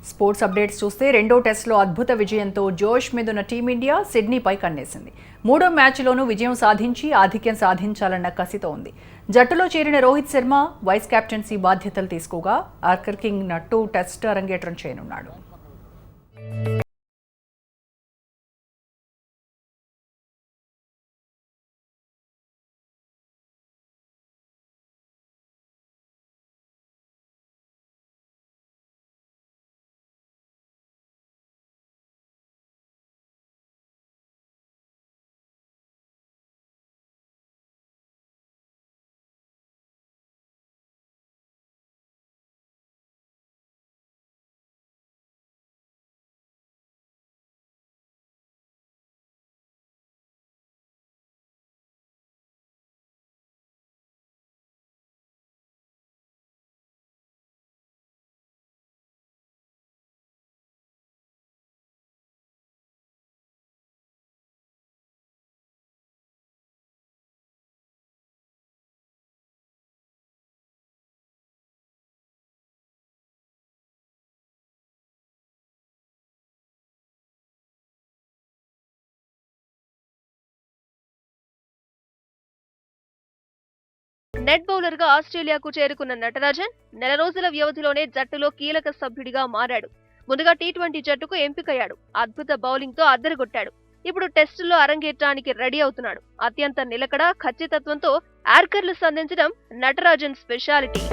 Sports updates చూస్తే రెండో టెస్ట్లో అద్భుత విజయంతో జోష్ మీదున్న టీమిండియా సిడ్నీపై కన్నేసింది. మూడో మ్యాచ్లోనూ విజయం సాధించి ఆధిక్యం సాధించాలన్న కసితో ఉంది. జట్టులో చేరిన రోహిత్ శర్మ వైస్ కెప్టెన్సీ బాధ్యతలు తీసుకోగా ఆర్కర్ కింగ్ నట్టు టెస్ట్ అరంగేట్రం చేయనున్నాడు. నెట్ బౌలర్ గా ఆస్ట్రేలియాకు చేరుకున్న నటరాజన్ నెల రోజుల వ్యవధిలోనే జట్టులో కీలక సభ్యుడిగా మారాడు. ముందుగా టీ20 జట్టుకు ఎంపికయ్యాడు. అద్భుత బౌలింగ్ తో అద్దరగొట్టాడు. ఇప్పుడు టెస్టుల్లో అరంగేట్రానికి రెడీ అవుతున్నాడు. అత్యంత నిలకడ, ఖచ్చితత్వంతో యార్కర్లు సంధించడం నటరాజన్ స్పెషాలిటీ.